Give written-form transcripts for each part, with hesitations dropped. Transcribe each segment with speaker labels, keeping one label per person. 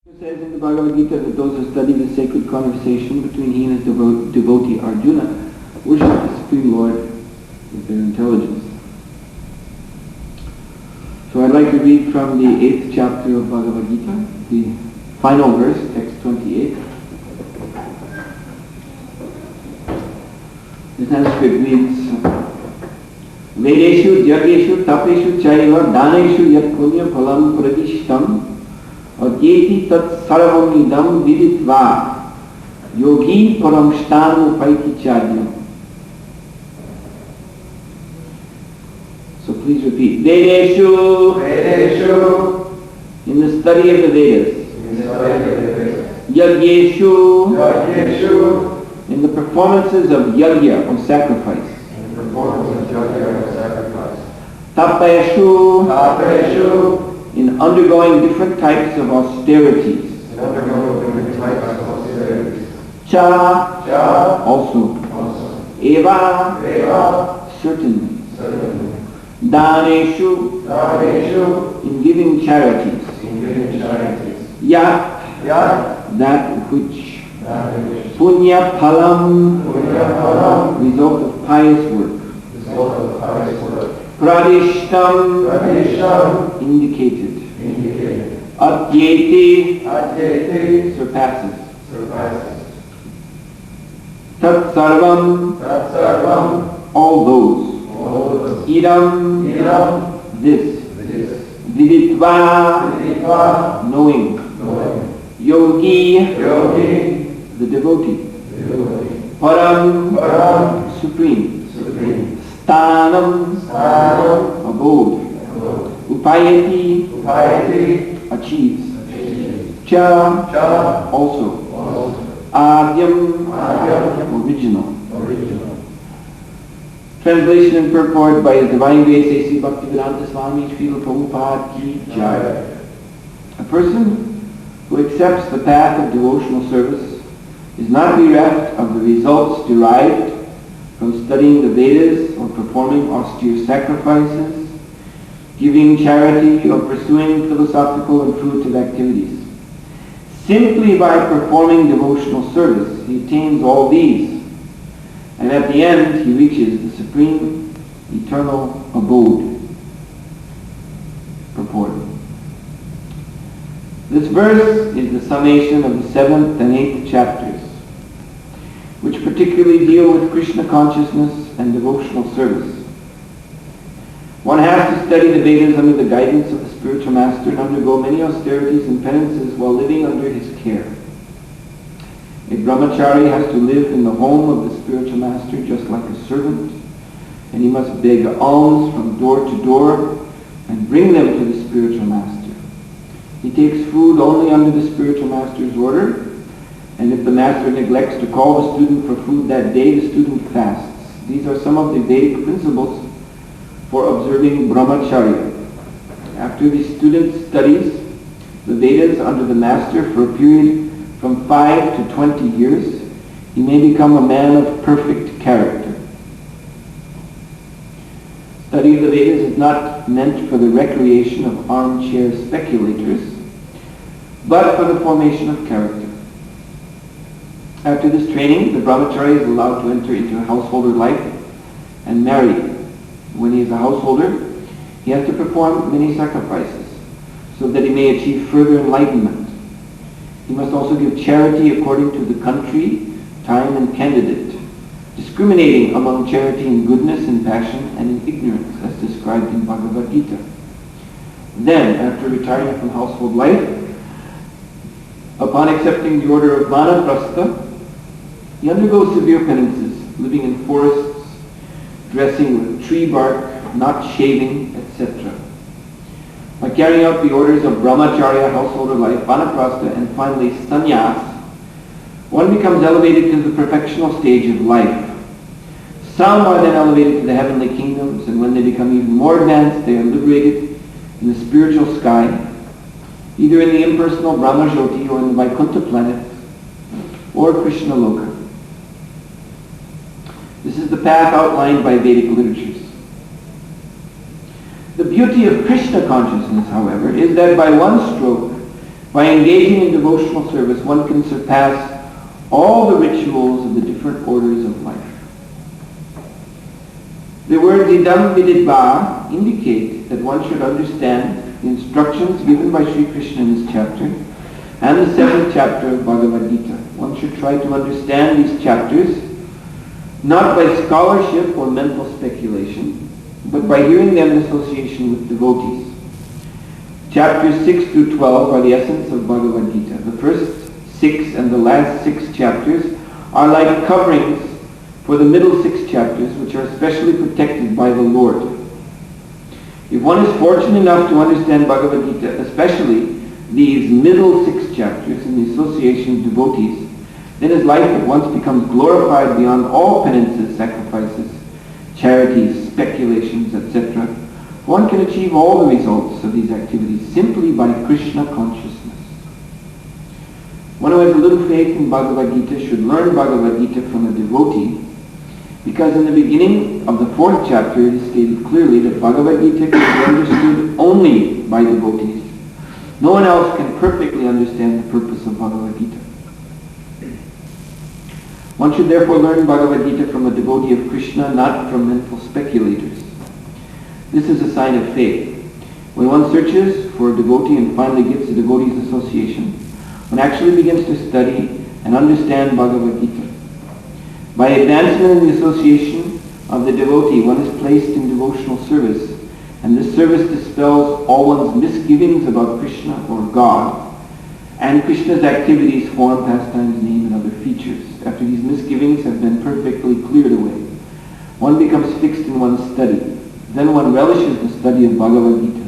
Speaker 1: It says in the Bhagavad Gita that those who study the sacred conversation between he and his devotee Arjuna worship the Supreme Lord with their intelligence. So I'd like to read from the 8th chapter of Bhagavad Gita, the final verse, text 28. The Sanskrit reads, Vedeshu jageshu tapeshu chaiva daneshu yat punya phalam pradishtam adyeti tat sarvam idam viditva yogi param sthanu paiti chadyam. So please repeat. Vedeshu,
Speaker 2: Vedeshu,
Speaker 1: in the study of the Vedas. Yagyeshu,
Speaker 2: Yagyeshu,
Speaker 1: in the performances of yagya, or sacrifice. Tapeshu,
Speaker 2: Tapeshu,
Speaker 1: in undergoing different types of austerities. Cha,
Speaker 2: Cha,
Speaker 1: also.
Speaker 2: also.
Speaker 1: Eva,
Speaker 2: Eva,
Speaker 1: certainly.
Speaker 2: certainly.
Speaker 1: Daneshu,
Speaker 2: Daneshu,
Speaker 1: in giving charities.
Speaker 2: in giving charities.
Speaker 1: Yat,
Speaker 2: Yat,
Speaker 1: that which.
Speaker 2: that which.
Speaker 1: Punya phalam,
Speaker 2: Punya phalam,
Speaker 1: result of pious work.
Speaker 2: result of pious work.
Speaker 1: Pradishtam,
Speaker 2: Pradishtam,
Speaker 1: indicated.
Speaker 2: indicated.
Speaker 1: Adyeti,
Speaker 2: Adyeti,
Speaker 1: surpasses.
Speaker 2: surpasses.
Speaker 1: Tat sarvam,
Speaker 2: Tat sarvam,
Speaker 1: all those.
Speaker 2: all those.
Speaker 1: Idam,
Speaker 2: Idam,
Speaker 1: this.
Speaker 2: this.
Speaker 1: Viditva,
Speaker 2: Viditva,
Speaker 1: knowing.
Speaker 2: knowing.
Speaker 1: Yogi,
Speaker 2: Yogi,
Speaker 1: the devotee.
Speaker 2: devotee.
Speaker 1: Param,
Speaker 2: Param,
Speaker 1: supreme.
Speaker 2: supreme.
Speaker 1: Sthanam,
Speaker 2: Sthanam,
Speaker 1: abode.
Speaker 2: abode.
Speaker 1: Upayati,
Speaker 2: Upayati,
Speaker 1: achieves.
Speaker 2: achieves.
Speaker 1: Cha,
Speaker 2: Cha,
Speaker 1: also.
Speaker 2: also.
Speaker 1: Adyam,
Speaker 2: Adyam,
Speaker 1: original.
Speaker 2: original.
Speaker 1: Translation and purport by His Divine Grace A.C. Bhaktivedanta Swami Srila Prabhupada Ki Jai. A person who accepts the path of devotional service is not bereft of the results derived from studying the Vedas or performing austere sacrifices, giving charity or pursuing philosophical and fruitive activities. Simply by performing devotional service, he attains all these, and at the end he reaches the supreme, eternal abode. Purport. This verse is the summation of the 7th and 8th chapters, which particularly deal with Krishna consciousness and devotional service. One has to study the Vedas under the guidance of the spiritual master and undergo many austerities and penances while living under his care. A brahmachari has to live in the home of the spiritual master just like a servant, and he must beg alms from door to door and bring them to the spiritual master. He takes food only under the spiritual master's order, and if the master neglects to call the student for food that day, the student fasts. These are some of the Vedic principles for observing brahmacharya. After the student studies the Vedas under the master for a period from 5 to 20 years, he may become a man of perfect character. Study of the Vedas is not meant for the recreation of armchair speculators, but for the formation of character. After this training, the brahmachari is allowed to enter into householder life and marry. When he is a householder, he has to perform many sacrifices so that he may achieve further enlightenment. He must also give charity according to the country, time, and candidate, discriminating among charity in goodness, in passion, and in ignorance, as described in Bhagavad Gita. Then, after retiring from household life, upon accepting the order of vanaprastha, he undergoes severe penances, living in forests, dressing with tree bark, not shaving, etc. By carrying out the orders of brahmacharya, householder life, vanaprastha, and finally sannyas, one becomes elevated to the perfectional stage of life. Some are then elevated to the heavenly kingdoms, and when they become even more advanced, they are liberated in the spiritual sky, either in the impersonal Brahmajyoti or in the Vaikuntha planet, or Krishna Loka. This is the path outlined by Vedic literatures. The beauty of Krishna consciousness, however, is that by one stroke, By engaging in devotional service, one can surpass all the rituals of the different orders of life. The words idam viditva indicate that one should understand the instructions given by Sri Krishna in this chapter and the 7th chapter of Bhagavad Gita. One should try to understand these chapters not by scholarship or mental speculation, but by hearing them in association with devotees. Chapters 6 through 12 are the essence of Bhagavad Gita. The first 6 and the last 6 chapters are like coverings for the middle 6 chapters, which are specially protected by the Lord. If one is fortunate enough to understand Bhagavad Gita, especially these middle 6 chapters in the association of devotees, then his life at once becomes glorified beyond all penances, sacrifices, charities, speculations, etc. One can achieve all the results of these activities simply by Krishna consciousness. One who has a little faith in Bhagavad Gita should learn Bhagavad Gita from a devotee, because in the beginning of the 4th chapter it is stated clearly that Bhagavad Gita can be understood only by devotees. No one else can perfectly understand the purpose of Bhagavad Gita. One should therefore learn Bhagavad Gita from a devotee of Krishna, not from mental speculators. This is a sign of faith. When one searches for a devotee and finally gets a devotee's association, one actually begins to study and understand Bhagavad Gita. By advancement in the association of the devotee, one is placed in devotional service, and this service dispels all one's misgivings about Krishna or God, and Krishna's activities, form, pastimes, name, and other features. After these misgivings have been perfectly cleared away, one becomes fixed in one's study. Then one relishes the study of Bhagavad Gita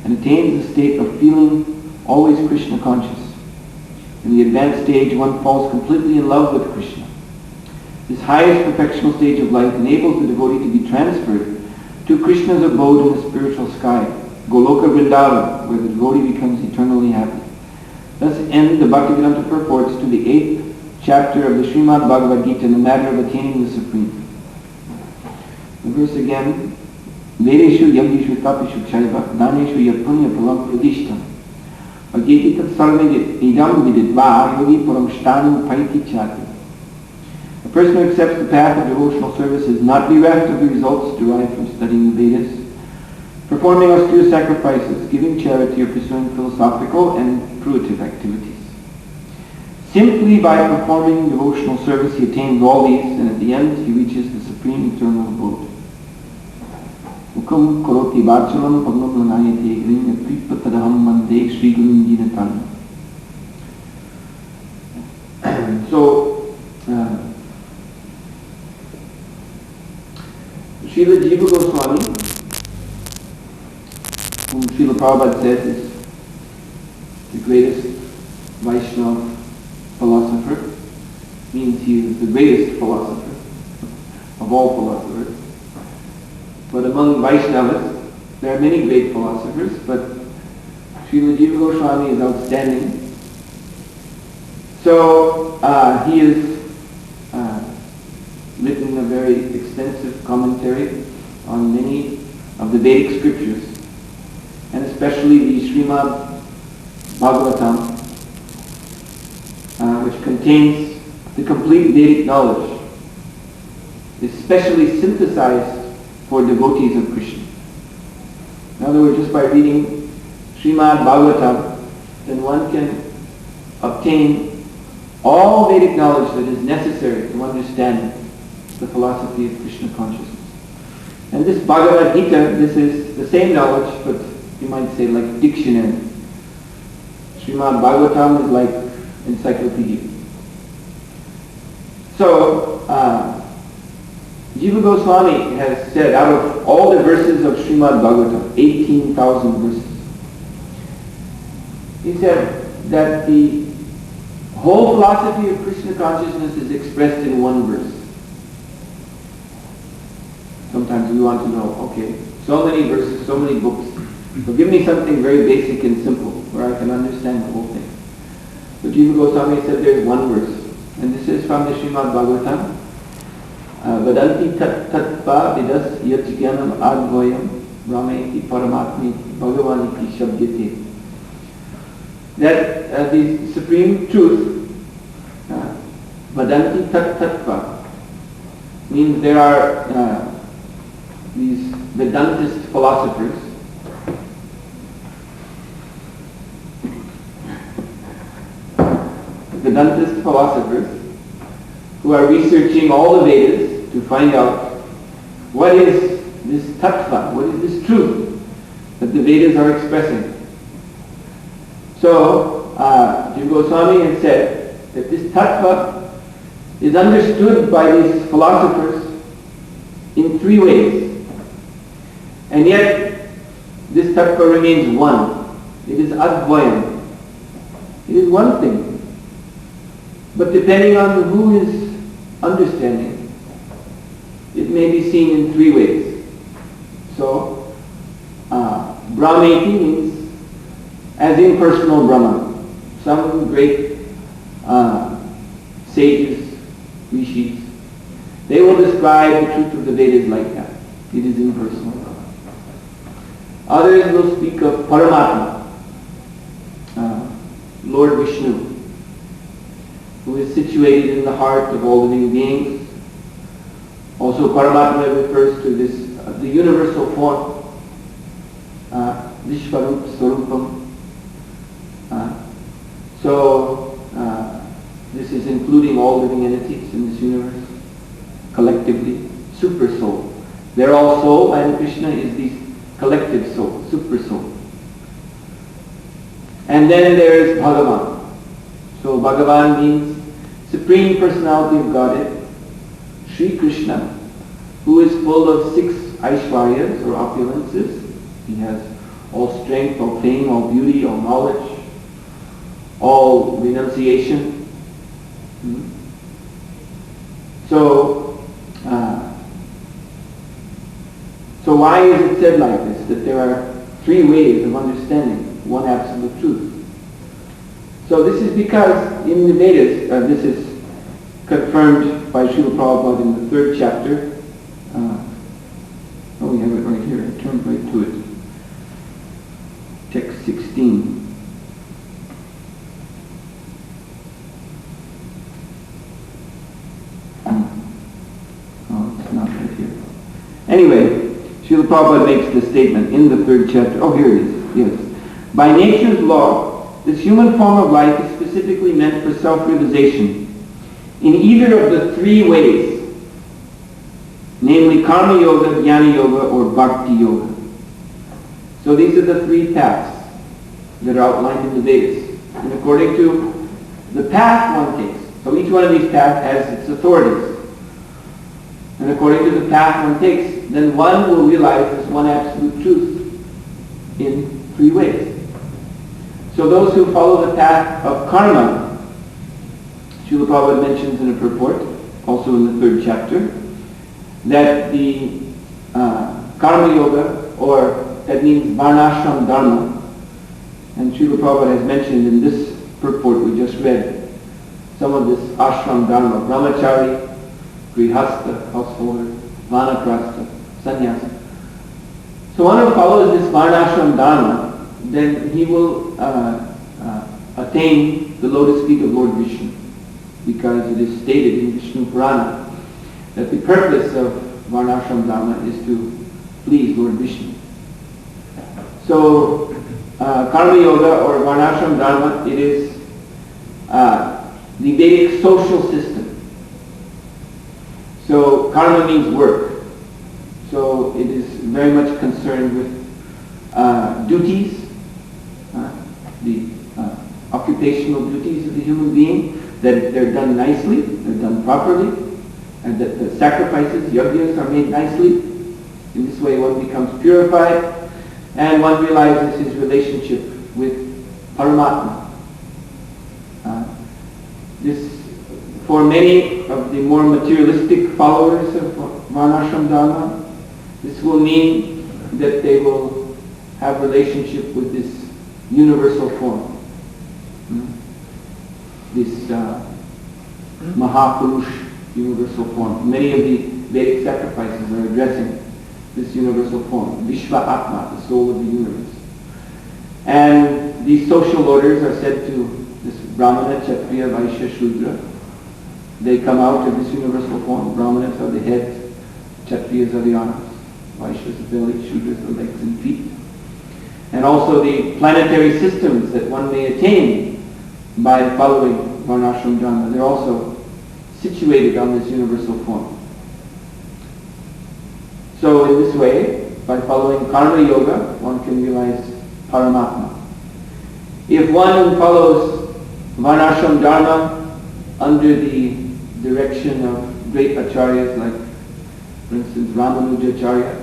Speaker 1: and attains the state of feeling always Krishna conscious. In the advanced stage, one falls completely in love with Krishna. This highest perfectional stage of life enables the devotee to be transferred to Krishna's abode in the spiritual sky, Goloka Vrindavan, where the devotee becomes eternally happy. Thus end the Bhaktivedanta purports to the 8th chapter of the Srimad Bhagavad Gita in the matter of attaining the Supreme. The verse again, Vedeshu yamdishu tapishu chaiva daneshu yapunya palam pradishtam Ageti tat sarve idam viditva yogi param shtanam paiti chati. A person who accepts the path of devotional service is not bereft of the results derived from studying the Vedas, performing austere sacrifices, giving charity, or pursuing philosophical and fruitive activities. Simply by performing devotional service he attains all these, and at the end he reaches the supreme eternal abode. Ukam karoti vachalam pagnam lanayate grim pripatadaham mande Sri Gurun Dinatan. So, Srila Jiva Goswami, whom Srila Prabhupada says is the greatest Vaishnava philosopher, means he is the greatest philosopher of all philosophers. But among Vaishnavas, there are many great philosophers, but Srila Jiva Goswami is outstanding. So he has written a very extensive commentary on many of the Vedic scriptures, and especially the Srimad Bhagavatam, which contains the complete Vedic knowledge, especially synthesized for devotees of Krishna. In other words, just by reading Srimad Bhagavatam, then one can obtain all Vedic knowledge that is necessary to understand the philosophy of Krishna consciousness. And this Bhagavad Gita, this is the same knowledge, but you might say like dictionary. Srimad Bhagavatam is like encyclopedia. So, Jiva Goswami has said, out of all the verses of Srimad Bhagavatam, 18,000 verses, he said that the whole philosophy of Krishna consciousness is expressed in one verse. Sometimes we want to know, okay, so many verses, so many books, but give me something very basic and simple where I can understand the whole thing. But Jiva Goswami said there's one verse, and this is from the Srimad Bhagavatam. Vadanti tat tatva vidas yajganam advoyam rameti paramatmi bhagavaniti shabdyate. that the supreme truth, Vadanti Tat Tattva, means there are these Vedantist philosophers who are researching all the Vedas to find out what is this tattva, what is this truth that the Vedas are expressing. So, Jiva Goswami has said that this tattva is understood by these philosophers in three ways. And yet, this tattva remains one. It is advayam. It is one thing. But depending on who is understanding, it may be seen in three ways. So, Brahmeti means as impersonal Brahman. Some great sages, rishis, they will describe the truth of the Vedas like that. It is impersonal. Others will speak of Paramatma, Lord Vishnu, who is situated in the heart of all living beings. Also Paramatma refers to this, the universal form, Vishvarup Swarupam. This is including all living entities in this universe, collectively, super soul. They're all soul, and Krishna is the collective soul, super soul. And then there is Bhagavan. So Bhagavan means Supreme Personality of Godhead, Sri Krishna, who is full of 6 Aishwaryas or opulences. He has all strength, all fame, all beauty, all knowledge, all renunciation. So why is it said like this, that there are 3 ways of understanding one absolute truth? So this is because in the Vedas, this is confirmed by Srila Prabhupada in the 3rd chapter. We have it right here. I turned right to it. Text 16. It's not right here. Anyway, Srila Prabhupada makes this statement in the 3rd chapter. Oh, here it is. Yes. By nature's law, this human form of life is specifically meant for self-realization in either of the 3 ways, namely Karma Yoga, Jnana Yoga, or Bhakti Yoga. So these are the 3 paths that are outlined in the Vedas. And according to the path one takes, so each one of these paths has its authorities. And according to the path one takes, then one will realize this one absolute truth in 3 ways. So those who follow the path of karma, Srila Prabhupada mentions in a purport, also in the 3rd chapter, that the karma yoga, or that means varnashram dharma, and Srila Prabhupada has mentioned in this purport we just read some of this ashram dharma, brahmachari, grihastha, householder, vanaprastha, sannyasa. So one who follows this varnashram dharma, then he will attain the lotus feet of Lord Vishnu, because it is stated in Vishnu Purana that the purpose of varnashram dharma is to please Lord Vishnu. So karma yoga or varnashram dharma, it is the Vedic social system. So karma means work. So it is very much concerned with duties, the occupational duties of the human being, that they're done nicely, they're done properly, and that the sacrifices, yajnas, are made nicely. In this way one becomes purified, and one realizes his relationship with Paramatma. For many of the more materialistic followers of Varnashram Dharma, this will mean that they will have relationship with this universal form. This Mahapurush universal form. Many of the Vedic sacrifices are addressing this universal form, Vishva Atma, the soul of the universe. And these social orders are said to, this Brahmana, Kshatriya, Vaishya, Shudra. They come out of this universal form. Brahmanas are the heads, Kshatriyas are the arms, Vaishyas the belly, Shudras the legs and feet. And also the planetary systems that one may attain by following Varnashram Dharma. They're also situated on this universal form. So in this way, by following Karma Yoga, one can realize Paramatma. If one follows Varnashram Dharma under the direction of great acharyas like, for instance, Ramanujacharya,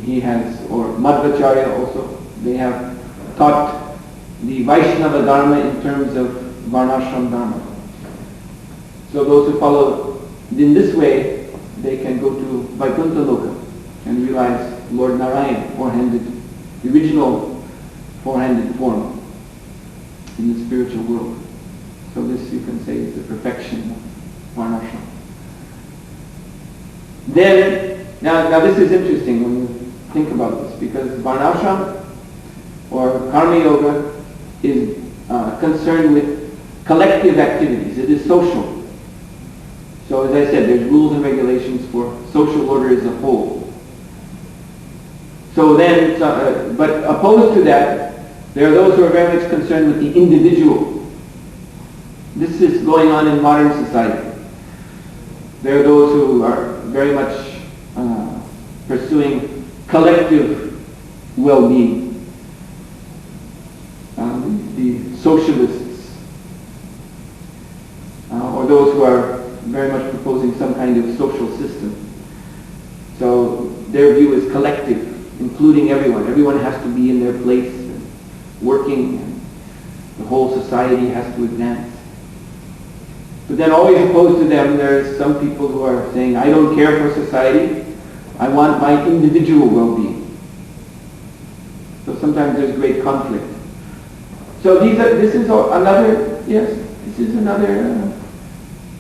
Speaker 1: he has, or Madhvacharya also, they have taught the Vaishnava Dharma in terms of Varnashram Dharma. So those who follow in this way, they can go to Vaikuntha Loka and realize Lord Narayan, four-handed, the original four-handed form in the spiritual world. So this, you can say, is the perfection of Varnashram. Then, now this is interesting when you think about this, because Varnashram or Karma Yoga is concerned with collective activities. It is social. So as I said, there's rules and regulations for social order as a whole. So then, but opposed to that, there are those who are very much concerned with the individual. This is going on in modern society. There are those who are very much pursuing collective well-being. The socialists, or those who are very much proposing some kind of social system. So their view is collective, including everyone. Everyone has to be in their place, and working, and the whole society has to advance. But then always opposed to them, there's some people who are saying, I don't care for society, I want my individual well-being. So sometimes there's great conflict. So this is another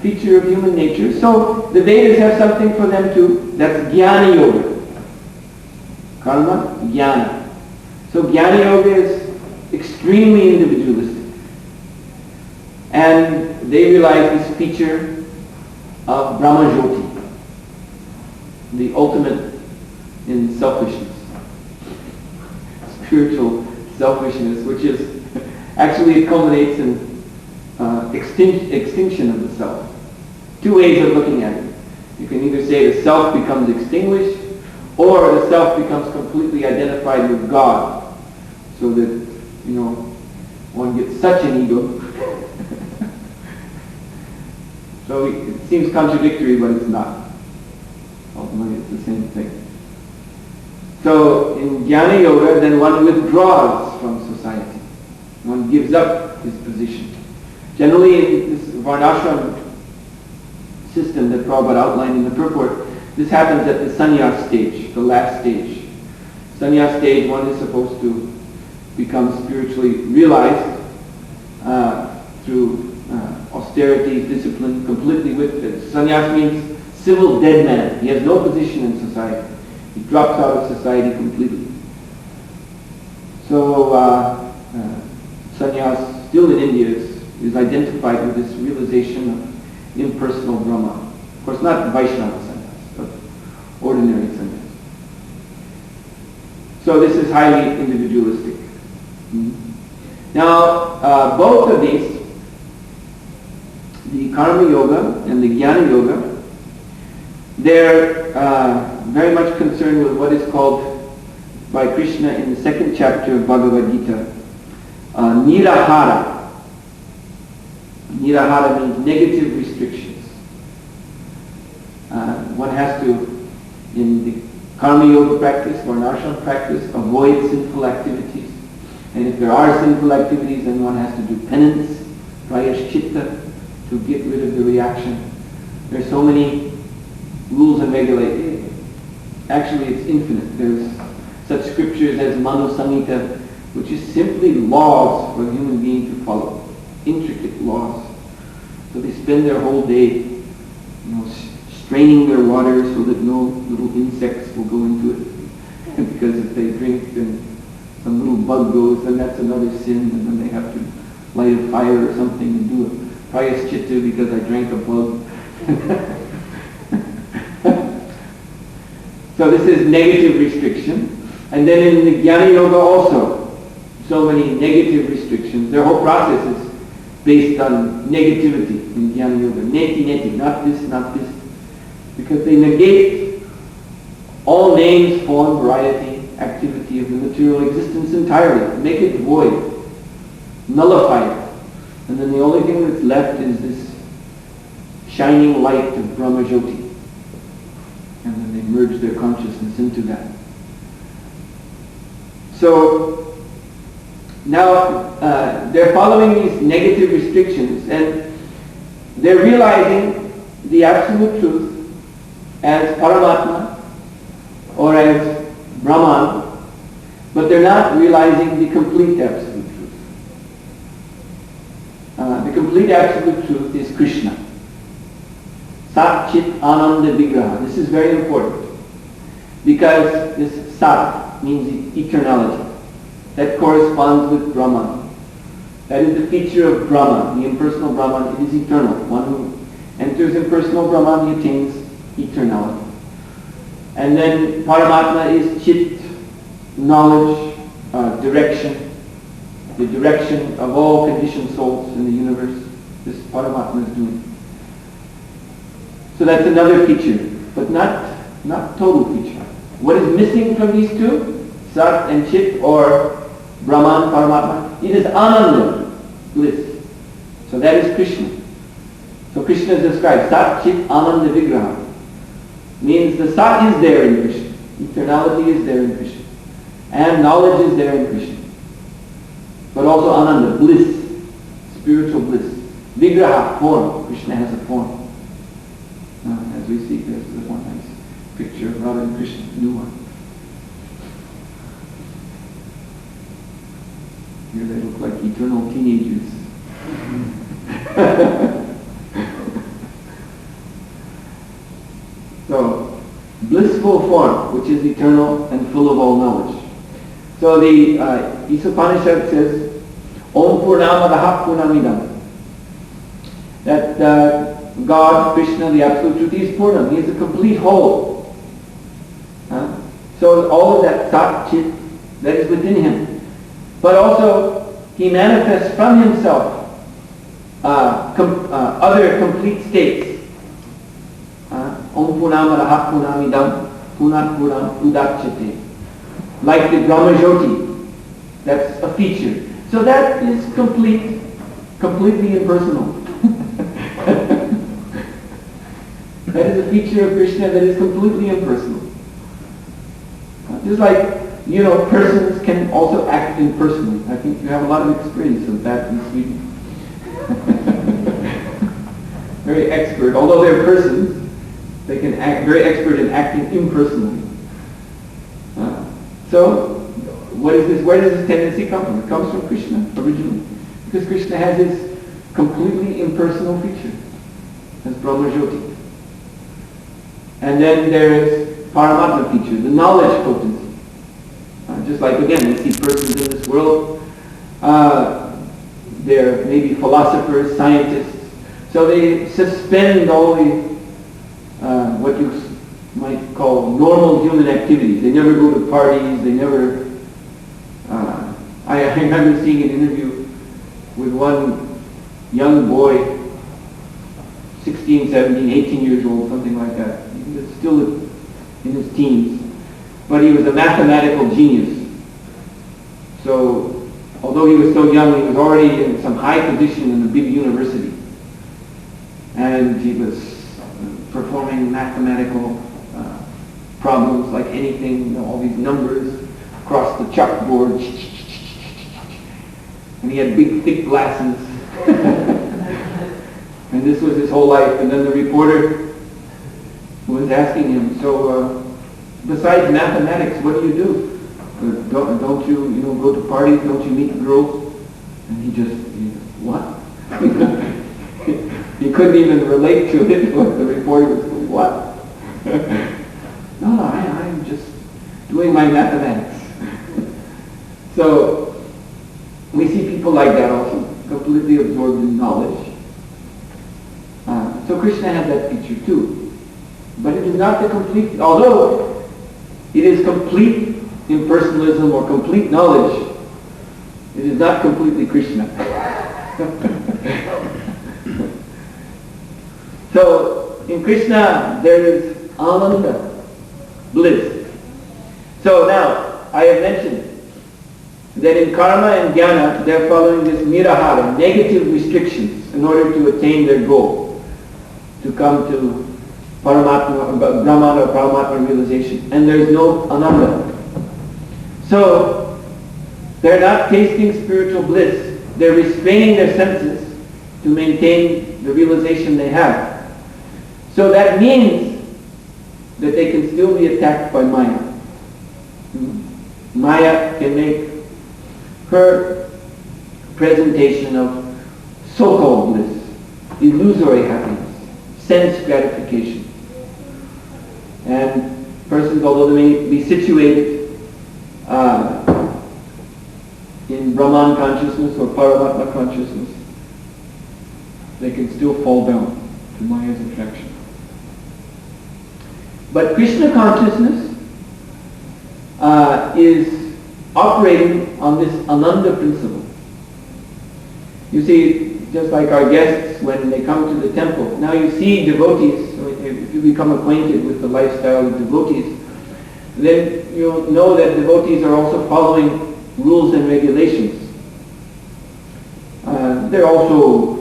Speaker 1: feature of human nature. So the Vedas have something for them too. That's Jnana Yoga. Karma, Jnana. So Jnana Yoga is extremely individualistic. And they realize this feature of Brahmajyoti, the ultimate in selfishness. Spiritual selfishness, which is actually, it culminates in extinction of the self. Two ways of looking at it. You can either say the self becomes extinguished, or the self becomes completely identified with God, so that, one gets such an ego. So it seems contradictory, but it's not. Ultimately, it's the same thing. So in Jnana Yoga, then one withdraws from society. One gives up his position. Generally, in this Varnashram system that Prabhupada outlined in the purport, this happens at the sannyas stage, the last stage. Sannyas stage, one is supposed to become spiritually realized through austerity, discipline, completely with it. Sannyas means civil dead man. He has no position in society. He drops out of society completely. So sannyas, still in India, is identified with this realization of impersonal Brahma. Of course, not Vaishnava sannyas, but ordinary sannyas. So this is highly individualistic. Now, both of these, the Karma Yoga and the Jnana Yoga, they're very much concerned with what is called by Krishna in the second chapter of Bhagavad Gita, Nirahara. Nirahara means negative restrictions. One has to, in the Karma Yoga practice, Varnashram practice, avoid sinful activities. And if there are sinful activities, then one has to do penance, prayashchitta, to get rid of the reaction. There are so many rules and regulations. Actually, it's infinite. There's such scriptures as Manu Samhita, which is simply laws for a human being to follow. Intricate laws. So they spend their whole day, straining their water so that no little insects will go into it. Because if they drink, then some little bug goes, then that's another sin, and then they have to light a fire or something and do a prayaschittu because I drank a bug. So this is negative restriction. And then in the Jnana Yoga also, so many negative restrictions. Their whole process is based on negativity in Jnana Yoga. Neti, neti, not this, not this. Because they negate all names, form, variety, activity of the material existence entirely. Make it void. Nullify it. And then the only thing that's left is this shining light of Brahma Jyoti. And then they merge their consciousness into that. So now they're following these negative restrictions and they're realizing the absolute truth as Paramatma or as Brahman, but they're not realizing the complete absolute truth. The complete absolute truth is Krishna. Sat Chit Ananda Vigraha. This is very important because this Sat means eternality. That corresponds with Brahman. That is the feature of Brahman, the impersonal Brahman. It is eternal. One who enters impersonal Brahman, he attains eternality. And then Paramatma is Chit, knowledge, direction, the direction of all conditioned souls in the universe. This Paramatma is doing. So that's another feature, but not total feature. What is missing from these two, Sat and Chit, or Brahman, Paramatma? It is Ananda, bliss. So that is Krishna. So Krishna is described, Sat Chit Ananda Vigraha. Means the Sat is there in Krishna. Eternality is there in Krishna. And knowledge is there in Krishna. But also Ananda, bliss, spiritual bliss. Vigraha, form. Krishna has a form. As we see, there's one nice picture of Radha and Krishna, new one. Here they look like eternal teenagers. So, blissful form, which is eternal and full of all knowledge. So the Isopanishad says, Om Purnamadaha Purnamidam. That God, Krishna, the Absolute Truth, He is Purnam. He is a complete whole. So all of that Sat Chit that is within Him. But also, He manifests from Himself other complete states. Om Purnamadaha Purnamidam Punat Puram Udachyate. Like the Brahma Jyoti. That's a feature. So that is completely impersonal. That is a feature of Krishna that is completely impersonal. Just like, persons can also act impersonally. I think you have a lot of experience of that in Sweden. Very expert. Although they're persons, they can act very expert in acting impersonally. So, what is this? Where does this tendency come from? It comes from Krishna originally. Because Krishna has his completely impersonal feature as Brahma Jyoti. And then there is Paramatma feature, the knowledge potency. Just like, again, we see persons in this world, they're maybe philosophers, scientists, so they suspend all the, what you might call normal human activities. They never go to parties, they never, I remember seeing an interview with one young boy, 16, 17, 18 years old, something like that. He was still in his teens. But he was a mathematical genius. So, although he was so young, he was already in some high position in a big university. And he was performing mathematical problems like anything, all these numbers across the chalkboard. And he had big, thick glasses. And this was his whole life. And then the reporter was asking him, so, besides mathematics, what do you do? Don't you, go to parties? Don't you meet girls? And he just, what? He couldn't even relate to it. What the reporter was going, what? No, I'm just doing my mathematics. So So we see people like that also, completely absorbed in knowledge. So Krishna has that feature too. But it is not the complete, although it is complete impersonalism or complete knowledge, it is not completely Krishna. So in Krishna there is ananda, bliss. So now I have mentioned that in karma and jnana they are following this nirahara, negative restrictions, in order to attain their goal, to come to Paramatma, Brahman or Paramatma realization. And there is no ananda. So they're not tasting spiritual bliss. They're restraining their senses to maintain the realization they have. So that means that they can still be attacked by Maya. Maya can make her presentation of so-called bliss, illusory happiness, sense gratification. And persons, although they may be situated in Brahman consciousness or Paramatma consciousness, they can still fall down to Maya's attraction. But Krishna consciousness is operating on this ananda principle. You see, just like our guests when they come to the temple, now you see devotees, if you become acquainted with the lifestyle of devotees, then you'll know that devotees are also following rules and regulations. There are also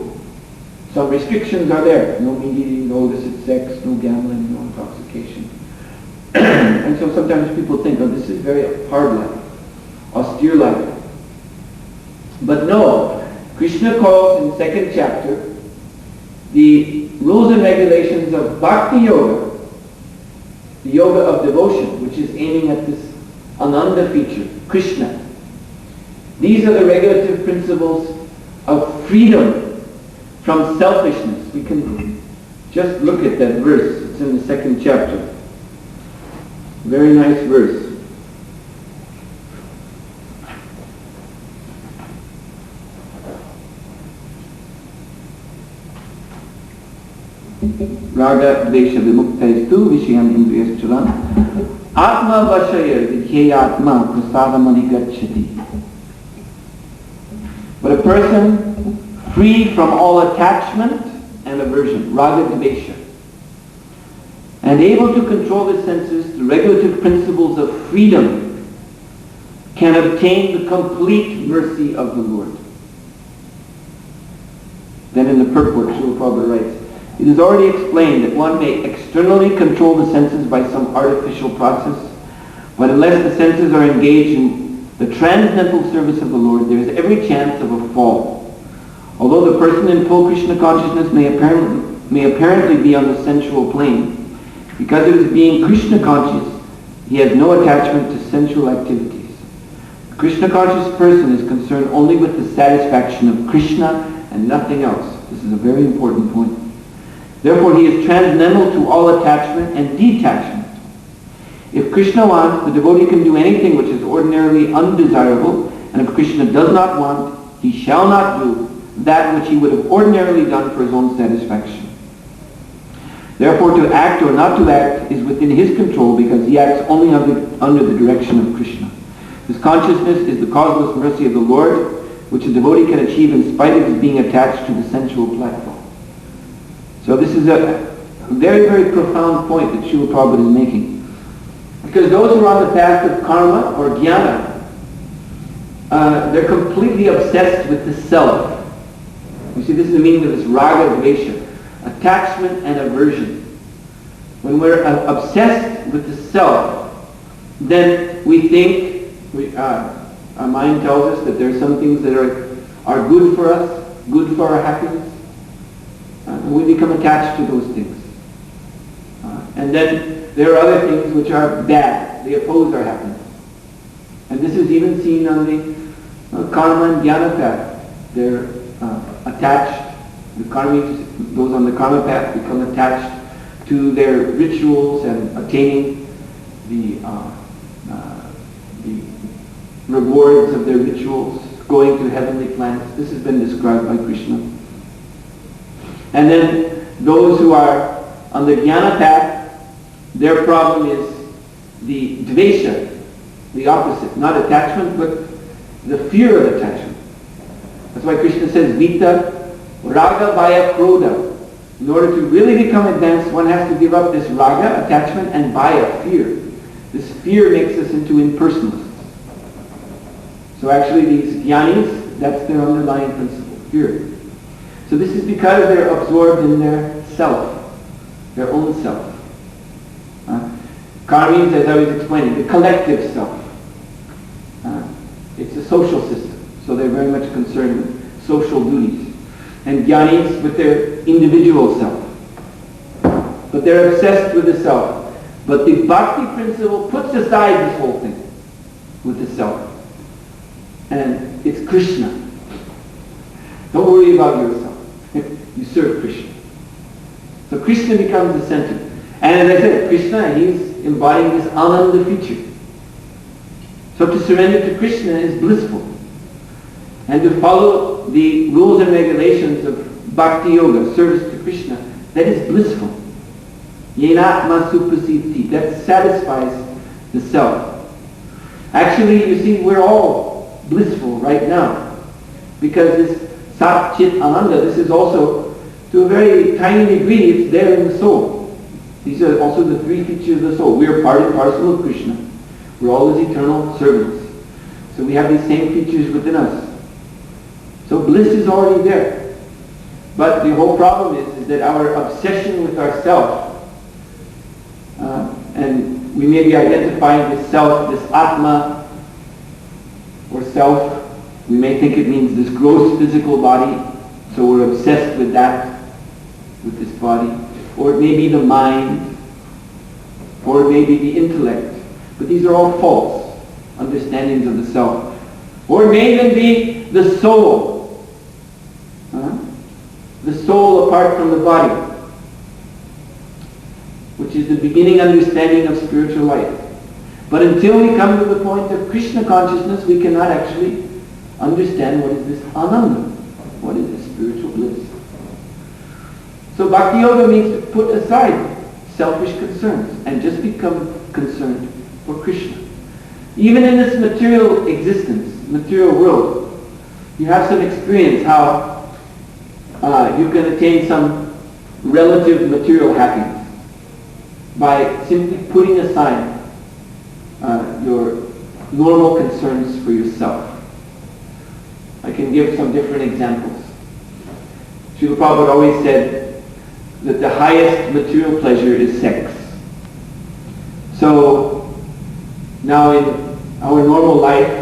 Speaker 1: some restrictions are there. No meat eating, no illicit sex, no gambling, no intoxication. And so sometimes people think, oh, this is very hard life, austere life. But no, Krishna calls in 2nd chapter the rules and regulations of Bhakti Yoga, the yoga of devotion, which is aiming at this ananda feature, Krishna. These are the regulative principles of freedom from selfishness. We can just look at that verse. It's in the 2nd chapter. Very nice verse. Raga Dvesha Vimukhtaistu Vishayam Indriyaschalam Atma Vashaya Vidhyayatma Prasadamani Gacchati. But a person free from all attachment and aversion, Raga Dvesha, and able to control his senses through regulative principles of freedom, can obtain the complete mercy of the Lord. Then in the purport, Srila Prabhupada writes, it is already explained that one may externally control the senses by some artificial process, but unless the senses are engaged in the transcendental service of the Lord, there is every chance of a fall. Although the person in full Krishna consciousness may apparently be on the sensual plane, because it is being Krishna conscious, he has no attachment to sensual activities. The Krishna conscious person is concerned only with the satisfaction of Krishna and nothing else. This is a very important point. Therefore, he is transcendental to all attachment and detachment. If Krishna wants, the devotee can do anything which is ordinarily undesirable, and if Krishna does not want, he shall not do that which he would have ordinarily done for his own satisfaction. Therefore, to act or not to act is within his control because he acts only under the direction of Krishna. This consciousness is the causeless mercy of the Lord, which a devotee can achieve in spite of his being attached to the sensual platform. So this is a very, very profound point that Srila Prabhupada is making. Because those who are on the path of karma or jnana, they're completely obsessed with the self. You see, this is the meaning of this raga dvesha, attachment and aversion. When we're obsessed with the self, then we think, our mind tells us that there are some things that are good for us, good for our happiness. And we become attached to those things. And then there are other things which are bad. They oppose our happiness. And this is even seen on the karma and jnana path. They're attached. The karmis, those on the karma path, become attached to their rituals and attaining the rewards of their rituals, going to heavenly planets. This has been described by Krishna. And then those who are on the jnana path, their problem is the dvesha, the opposite, not attachment, but the fear of attachment. That's why Krishna says, Vita, Raga, Vaya, Krodha. In order to really become advanced, one has to give up this raga, attachment, and Vaya, fear. This fear makes us into impersonalists. So actually these jnanis, that's their underlying principle, fear. So this is because they're absorbed in their self, their own self. Karma means, as I was explaining, the collective self. It's a social system, so they're very much concerned with social duties. And jnanis with their individual self. But they're obsessed with the self. But the bhakti principle puts aside this whole thing with the self. And it's Krishna. Don't worry about yourself. You serve Krishna. So Krishna becomes the center. And as I said, Krishna, he's embodying this ananda feature. So to surrender to Krishna is blissful. And to follow the rules and regulations of bhakti yoga, service to Krishna, that is blissful. Yenatma supasiti, that satisfies the self. Actually, you see, we're all blissful right now. Because this Sat Chit Ananda, this is also, to a very tiny degree, it's there in the soul. These are also the three features of the soul. We are part and parcel of Krishna. We're all His eternal servants. So we have these same features within us. So bliss is already there. But the whole problem is that our obsession with ourself, and we may be identifying this self, this Atma, or self. We may think it means this gross physical body, so we're obsessed with that, with this body. Or it may be the mind, or it may be the intellect. But these are all false understandings of the self. Or it may even be the soul. The soul apart from the body, which is the beginning understanding of spiritual life. But until we come to the point of Krishna consciousness, we cannot actually understand what is this ananda, what is this spiritual bliss. So bhakti yoga means to put aside selfish concerns and just become concerned for Krishna. Even in this material existence, material world, you have some experience how you can attain some relative material happiness by simply putting aside your normal concerns for yourself. I can give some different examples. Srila Prabhupada always said that the highest material pleasure is sex. So now in our normal life,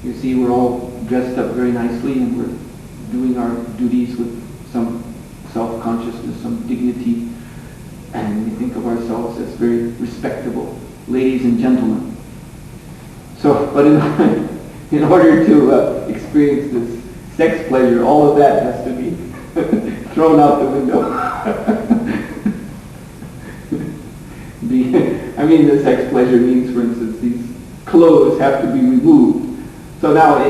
Speaker 1: you see we're all dressed up very nicely and we're doing our duties with some self-consciousness, some dignity, and we think of ourselves as very respectable ladies and gentlemen. So, but in order to experience this sex pleasure, all of that has to be thrown out the window. The sex pleasure means, for instance, these clothes have to be removed. So now,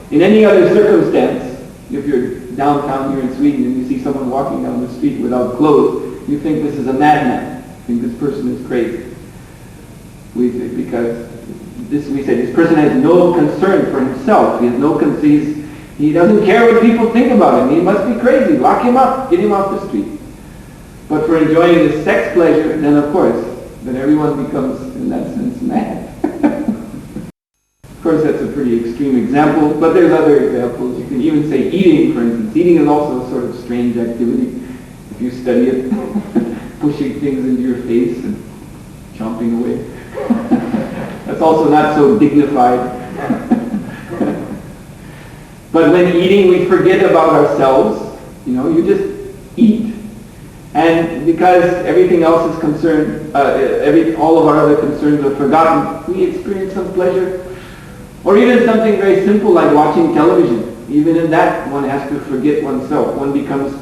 Speaker 1: in any other circumstance, if you're downtown here in Sweden and you see someone walking down the street without clothes, you think this is a madman. You think this person is crazy. We say this person has no concern for himself. He has no concern. He doesn't care what people think about him. He must be crazy. Lock him up. Get him off the street. But for enjoying this sex pleasure, then of course, then everyone becomes, in that sense, mad. Of course, that's a pretty extreme example, but there's other examples. You can even say eating, for instance. Eating is also a sort of strange activity, if you study it. Pushing things into your face and chomping away. That's also not so dignified. But when eating, we forget about ourselves. You just eat. And because everything else is concerned, all of our other concerns are forgotten, we experience some pleasure. Or even something very simple like watching television. Even in that, one has to forget oneself. One becomes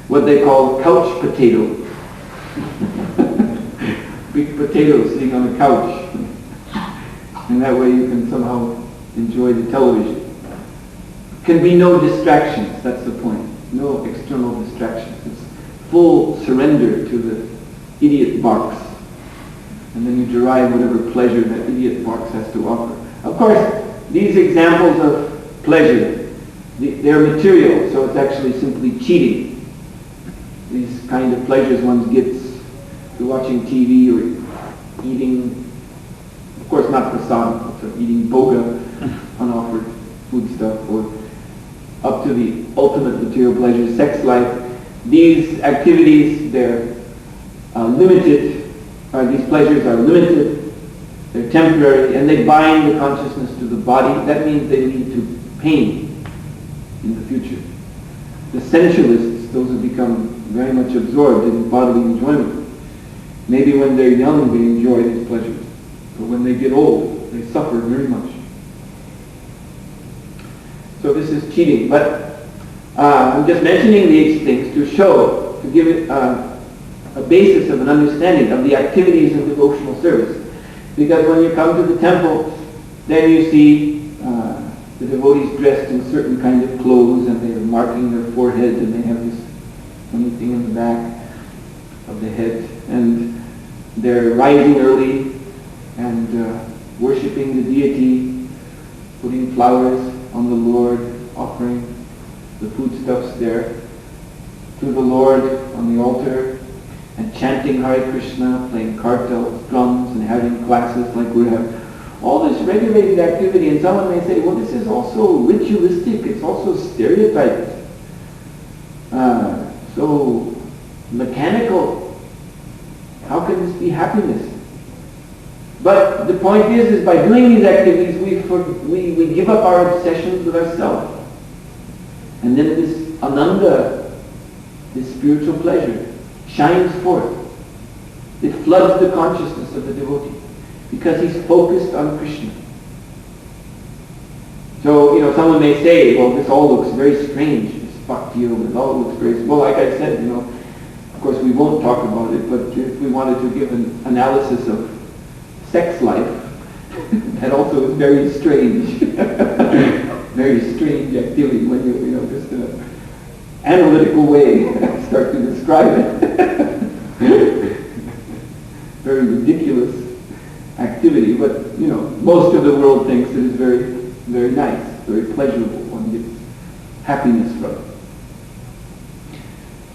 Speaker 1: what they call couch potato. Big potato sitting on a couch. And that way you can somehow enjoy the television. Can be no distractions, that's the point. No external distractions. It's full surrender to the idiot box. And then you derive whatever pleasure that idiot box has to offer. Of course, these examples of pleasure, they're material, so it's actually simply cheating. These kind of pleasures one gets through watching TV or eating, of course not prasadam, but eating boga, unoffered food stuff, or up to the ultimate material pleasure, sex life. These activities, they're limited, these pleasures are limited, they're temporary, and they bind the consciousness to the body. That means they lead to pain in the future. The sensualists, those who become very much absorbed in bodily enjoyment, maybe when they're young they enjoy these pleasures, but when they get old they suffer very much. So this is cheating, but I'm just mentioning these things to show, to give it a basis of an understanding of the activities of devotional service. Because when you come to the temple, then you see the devotees dressed in certain kind of clothes, and they're marking their foreheads, and they have this funny thing in the back of the head, and they're rising early and worshipping the deity, putting flowers on the Lord, offering the foodstuffs there to the Lord on the altar, and chanting Hare Krishna, playing kartals, drums, and having classes like we have. All this regulated activity, and someone may say, well, this is also ritualistic, it's also stereotyped, so mechanical. How can this be happiness? But the point is by doing these activities, we give up our obsessions with ourselves. And then this ananda, this spiritual pleasure, shines forth. It floods the consciousness of the devotee because he's focused on Krishna. So, someone may say, well, this all looks very strange, this bhakti yoga, it all looks very, well, like I said, of course we won't talk about it, but if we wanted to give an analysis of sex life, that also is very strange. Very strange activity when you, just in an analytical way start to describe it. Very ridiculous activity, but most of the world thinks it is very, very nice, very pleasurable. One gets happiness from it.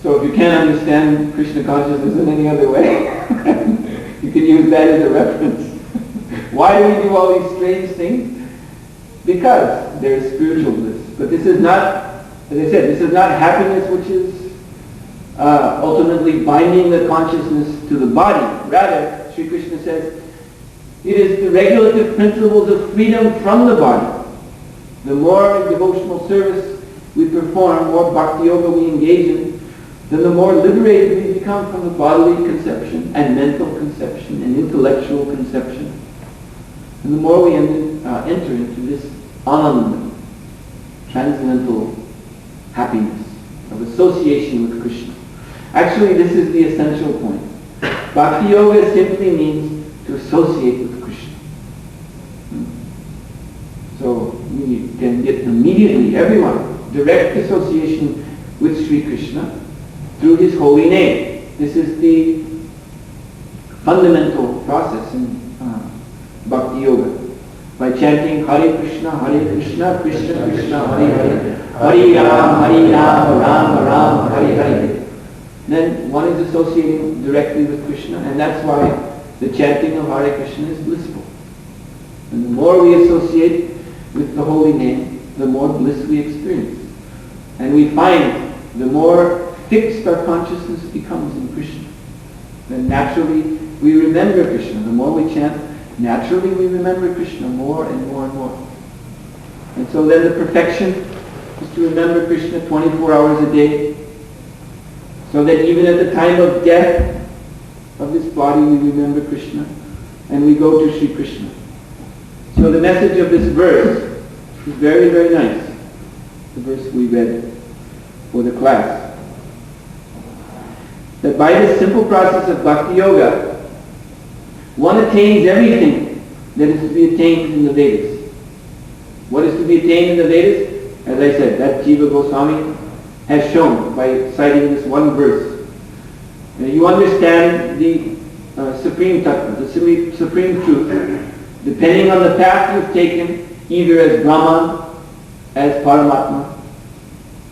Speaker 1: So if you can't understand Krishna consciousness in any other way, you can use that as a reference. Why do we do all these strange things? Because there is spiritual bliss. But this is not, as I said, this is not happiness which is ultimately binding the consciousness to the body. Rather, Sri Krishna says, it is the regulative principles of freedom from the body. The more devotional service we perform, more bhakti yoga we engage in, then the more liberated we become from the bodily conception and mental conception and intellectual conception. And the more we enter into this ananda, transcendental happiness of association with Krishna. Actually, this is the essential point. Bhakti yoga simply means to associate with Krishna. So we can get immediately, everyone, direct association with Sri Krishna through his holy name. This is the fundamental process in Bhakti Yoga. By chanting Hare Krishna, Krishna Krishna, Hare Hare, Hare Ram, Ram Ram, Hare Hare. Then one is associating directly with Krishna, and that's why the chanting of Hare Krishna is blissful. And the more we associate with the holy name, the more bliss we experience. And we find the more fixed our consciousness becomes in Krishna. Then naturally we remember Krishna. The more we chant, naturally we remember Krishna more and more and more. And so then the perfection is to remember Krishna 24 hours a day, so that even at the time of death of this body we remember Krishna and we go to Sri Krishna. So the message of this verse is very, very nice. The verse we read for the class. That by this simple process of Bhakti Yoga, one attains everything that is to be attained in the Vedas. What is to be attained in the Vedas? As I said, that Jiva Goswami has shown by citing this one verse. You understand the supreme tattva, the supreme truth, depending on the path you've taken, either as Brahman, as Paramatma,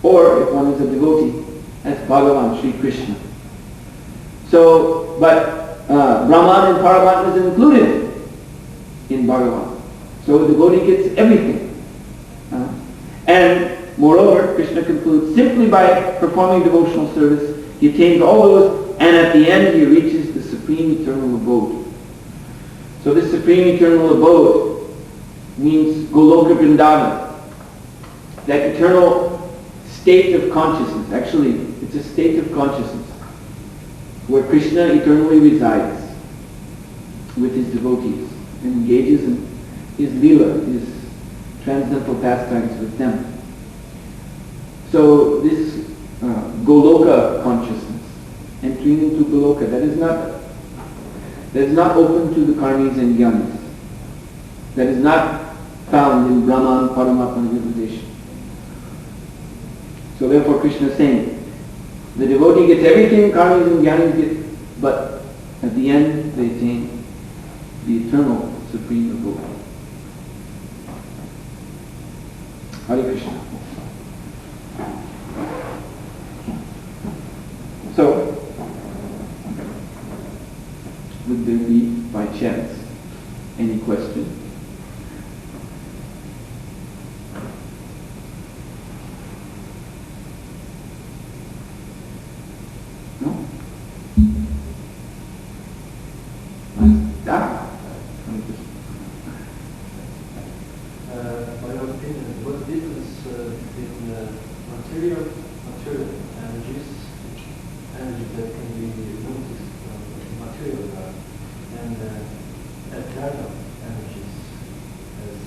Speaker 1: or if one is a devotee, as Bhagavan, Sri Krishna. So, but Brahman and Paramatma is included in Bhagavan. So the devotee gets everything. And moreover, Krishna concludes, simply by performing devotional service, he attains all those, and at the end he reaches the supreme eternal abode. So this supreme eternal abode means Goloka Vrindavan, that eternal state of consciousness. Actually, it's a state of consciousness where Krishna eternally resides with his devotees and engages in his lila, his transcendental pastimes with them. So this Goloka consciousness, entering into Goloka, that is not open to the karmis and jnanis. That is not found in Brahman, Paramatma realization. So therefore Krishna is saying, the devotee gets everything karmis and jnanis get, but at the end they attain the eternal supreme abode. Hare Krishna. So, would there be, by chance, any question? No?
Speaker 2: My opinion, what difference between material energies, energy that can be noticed in material world, and eternal energies, as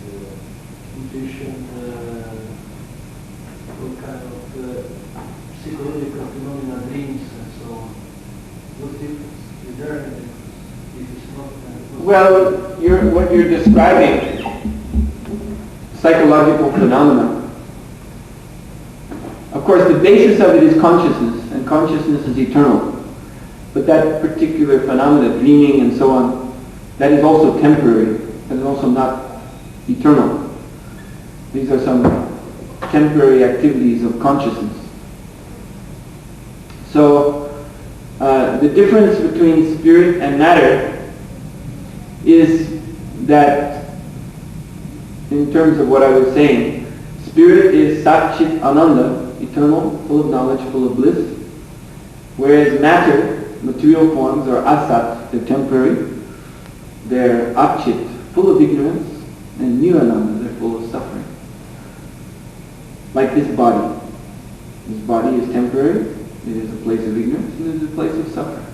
Speaker 2: intuition, what kind of psychological phenomena, dreams, and so on. What's the difference? Is there any difference? If it's not,
Speaker 1: well, what you're describing, psychological phenomena. Of course, the basis of it is consciousness, and consciousness is eternal. But that particular phenomena, dreaming and so on, that is also temporary. That is also not eternal. These are some temporary activities of consciousness. So, the difference between spirit and matter is that, in terms of what I was saying, spirit is Sat Chit Ananda, eternal, full of knowledge, full of bliss, whereas matter, material forms, are Asat, they're temporary, they're Achit, full of ignorance, and Nirananda, they're full of suffering. Like this body. This body is temporary, it is a place of ignorance, and it is a place of suffering.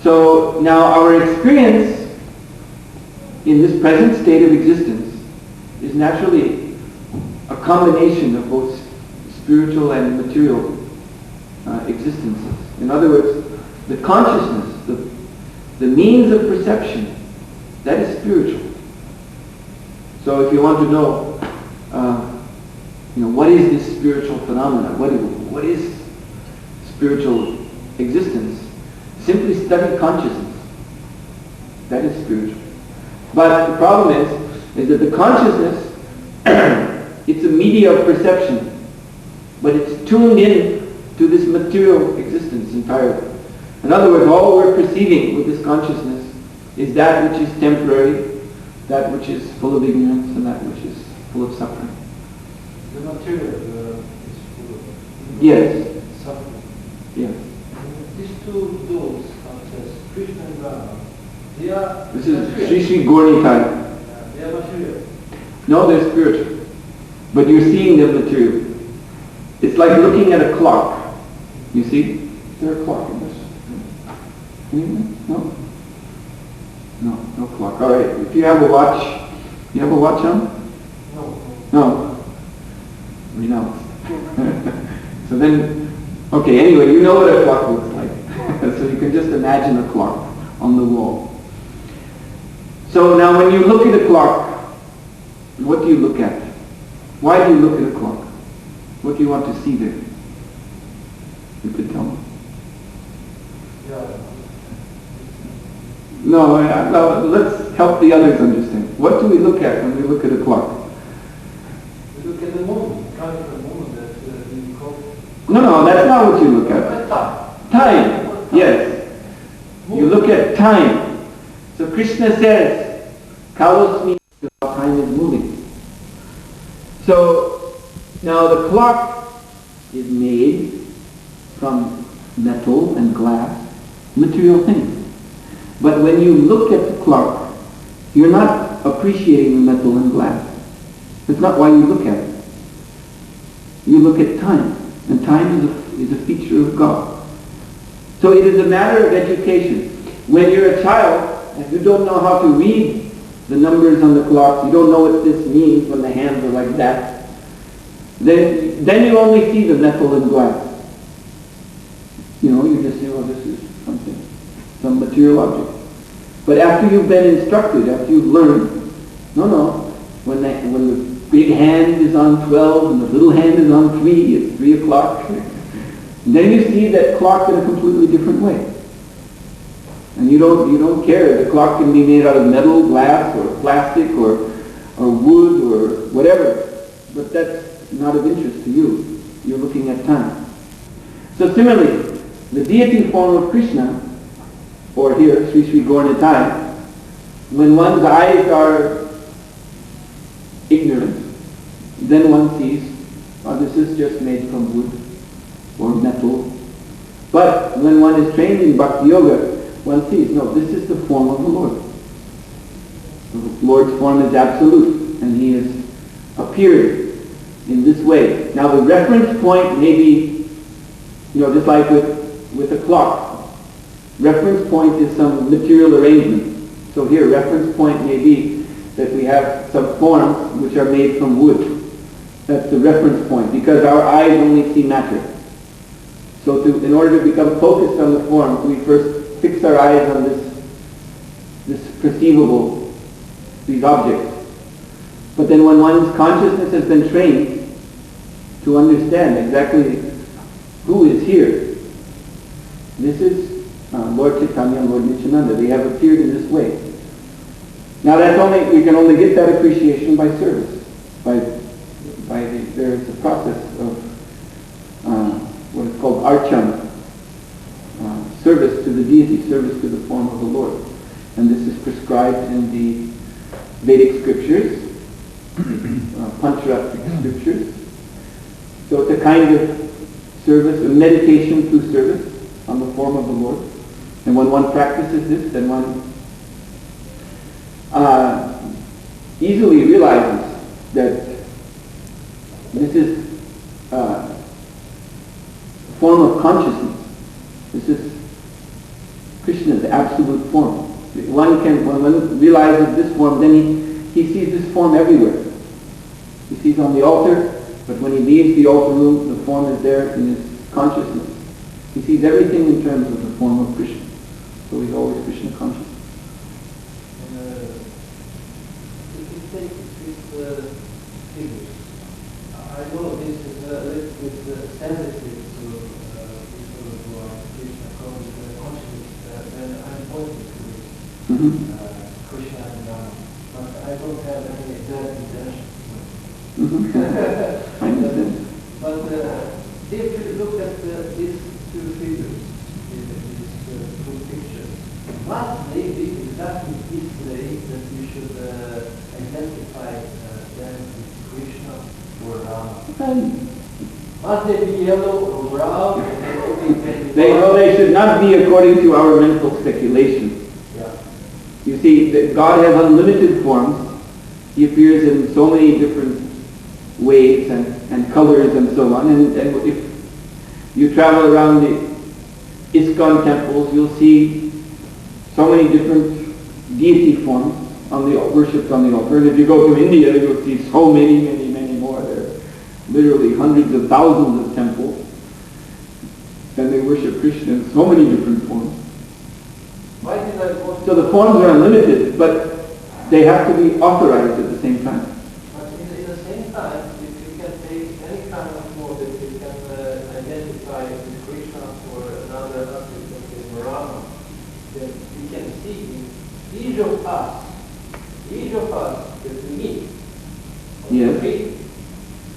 Speaker 1: So now our experience in this present state of existence is naturally a combination of both spiritual and material existences. In other words, the consciousness, the means of perception, that is spiritual. So if you want to know, what is this spiritual phenomena? What is spiritual existence? Simply study consciousness. That is spiritual. But the problem is that the consciousness, it's a media of perception, but it's tuned in to this material existence entirely. In other words, all we're perceiving with this consciousness is that which is temporary, that which is full of ignorance, and that which is full of suffering.
Speaker 2: the material is full of
Speaker 1: Yes.
Speaker 2: suffering.
Speaker 1: Yes.
Speaker 2: These two doors, as Krishna and Brahma, they are
Speaker 1: This is
Speaker 2: material.
Speaker 1: Sri Sri Gaurnitai.
Speaker 2: They are material.
Speaker 1: No, they're spiritual. But you're seeing them material. It's like looking at a clock. You see? Is there a clock in this? Anyone? No? No, no clock. All right. If you have a watch, you have a watch on?
Speaker 2: No.
Speaker 1: No. Renounce. So then, okay, anyway, you know what a clock looks like. So you can just imagine a clock on the wall. So now when you look at a clock, what do you look at? Why do you look at a clock? What do you want to see there? You could tell me. No, let's help the others understand. What do we look at when we look at a clock?
Speaker 2: We look at the moon, kind of the moon that we call.
Speaker 1: No, that's not what you look at. Time. Yes. You look at time. So Krishna says, Kalos means how time is moving. So now the clock is made from metal and glass, material things. But when you look at the clock, you're not appreciating the metal and glass. That's not why you look at it. You look at time, and time is a feature of God. So it is a matter of education. When you're a child, and you don't know how to read the numbers on the clocks, you don't know what this means when the hands are like that, then you only see the metal and glass. You just say, oh, this is something, some material object. But after you've been instructed, after you've learned, when the big hand is on 12 and the little hand is on 3, it's 3 o'clock. Then you see that clock in a completely different way. And you don't care. The clock can be made out of metal, glass, or plastic, or wood, or whatever. But that's not of interest to you. You're looking at time. So similarly, the deity form of Krishna, or here, Sri Sri Gauranitai, when one's eyes are ignorant, then one sees, oh, this is just made from wood or metal. But when one is trained in Bhakti Yoga, one sees, no, this is the form of the Lord. The Lord's form is absolute, and He has appeared in this way. Now the reference point may be, just like with a clock. Reference point is some material arrangement. So here, reference point may be that we have some forms which are made from wood. That's the reference point, because our eyes only see matter. So in order to become focused on the form, we first fix our eyes on this perceivable, these objects. But then when one's consciousness has been trained to understand exactly who is here, this is Lord Chaitanya and Lord Nityananda. They have appeared in this way. Now we can only get that appreciation by service. There's a process of what is called archana, service to the deity, service to the form of the Lord. And this is prescribed in the Vedic scriptures, Pancharatric scriptures. So it's a kind of service, a meditation through service on the form of the Lord. And when one practices this, then one easily realizes that this is a form of consciousness. This is Krishna's absolute form. When one realizes this form, then he sees this form everywhere. He sees on the altar, but when he leaves the altar room, the form is there in his consciousness. He sees everything in terms of the form of Krishna. So he's always Krishna conscious.
Speaker 2: If you take these figures, I know this is a little bit sensitive to people who are Krishna conscious, then I'm pointing to this Krishna and Rama. But I don't have any bad intention.
Speaker 1: I understand.
Speaker 2: But if you look at these two figures, these two pictures, what may be exactly this way that we should identify them with Krishna or Rama? Must they be yellow or brown?
Speaker 1: They should not be according to our mental speculation.
Speaker 2: Yeah.
Speaker 1: You see, that God has unlimited forms. He appears in so many different ways and colors and so on. And if you travel around the ISKCON temples, you'll see so many different deity forms worshipped on the altar. And if you go to India, you'll see so many more. There are literally hundreds of thousands of temples. And they worship Krishna in so many different forms.
Speaker 2: Why did I want
Speaker 1: So the forms are unlimited, but They have to be authorized at the same time.
Speaker 2: But in the same time, if you can take any kind of model, you can identify with Krishna or another aspect of the Brahma, then we can see each of us that we meet,
Speaker 1: Yes.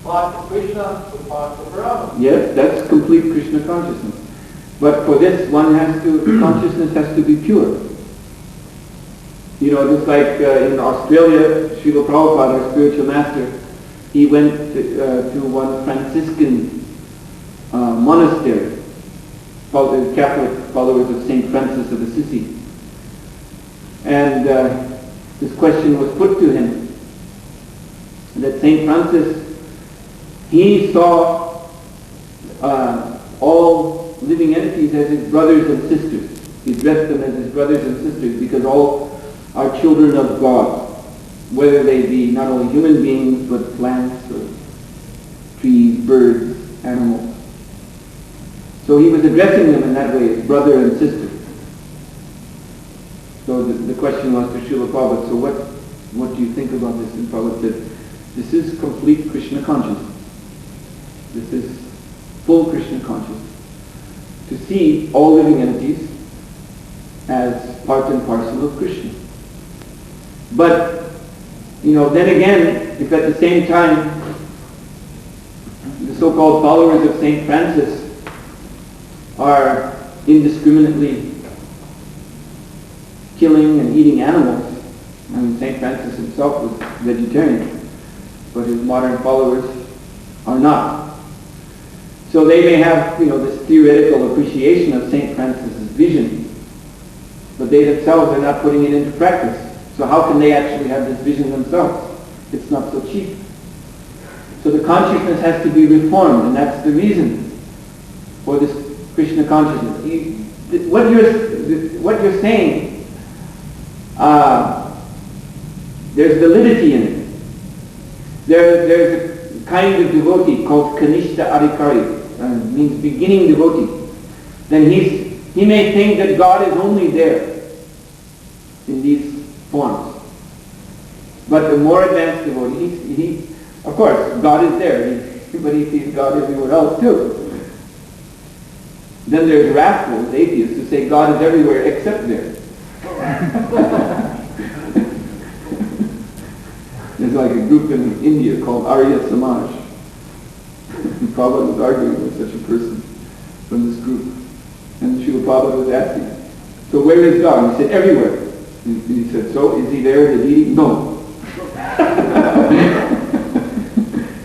Speaker 2: part of Krishna or part of Brahma.
Speaker 1: Yes, that's complete Krishna consciousness. But for this, consciousness has to be pure. You know, just like in Australia, Srila Prabhupada, our spiritual master, he went to one Franciscan monastery, Catholic followers of St. Francis of Assisi. And this question was put to him, that St. Francis, he saw all living entities as his brothers and sisters. He addressed them as his brothers and sisters because all are children of God, whether they be not only human beings, but plants or trees, birds, animals. So he was addressing them in that way, as brother and sister. So the question was to Srila Prabhupada, so what do you think about this? And Prabhupada said, this is complete Krishna consciousness. This is full Krishna consciousness. To see all living entities as part and parcel of Krishna. But, you know, then again, if at the same time the so-called followers of St. Francis are indiscriminately killing and eating animals, I mean, St. Francis himself was vegetarian, but his modern followers are not. So they may have, you know, this theoretical appreciation of St. Francis's vision, but they themselves are not putting it into practice. So how can they actually have this vision themselves? It's not so cheap. So the consciousness has to be reformed, and that's the reason for this Krishna consciousness. What you're saying, there's validity in it. There's a kind of devotee called Kanishta Adhikari, means beginning devotee. Then he may think that God is only there in these forms. But the more advanced devotee, of course, God is there, but he sees God everywhere else too. Then there's wrathful atheists who say God is everywhere except there. There's like a group in India called Arya Samaj. Prabhupada was arguing with such a person from this group. And Srila Prabhupada was asking, so where is God? He said, everywhere. He said, so is he there to eat? No.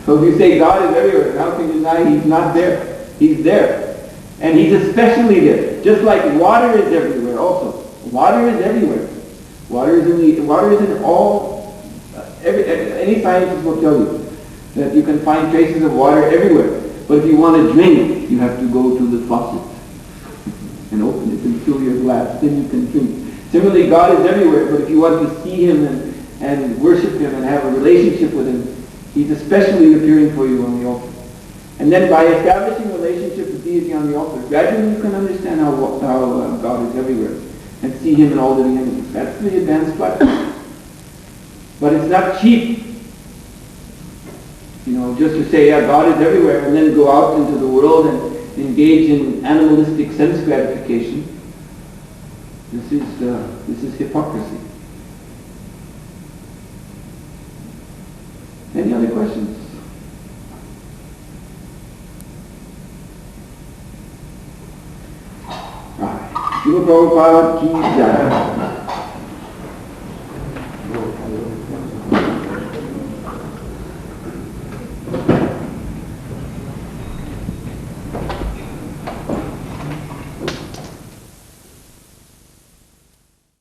Speaker 1: So if you say God is everywhere, how can you deny he's not there? He's there. And he's especially there. Just like water is everywhere also. Water is everywhere. Water is in all, any scientist will tell you that you can find traces of water everywhere. But if you want to drink, you have to go to the faucet and open it and fill your glass, then you can drink. Similarly, God is everywhere, but if you want to see Him and worship Him and have a relationship with Him, He's especially appearing for you on the altar. And then by establishing a relationship with deity on the altar, gradually you can understand how God is everywhere and see Him in all living entities. That's the advanced platform. But it's not cheap, you know, just to say, yeah, God is everywhere, and then go out into the world and engage in animalistic sense gratification. This is hypocrisy. Any other questions? Right. Srila Prabhupada ki jai.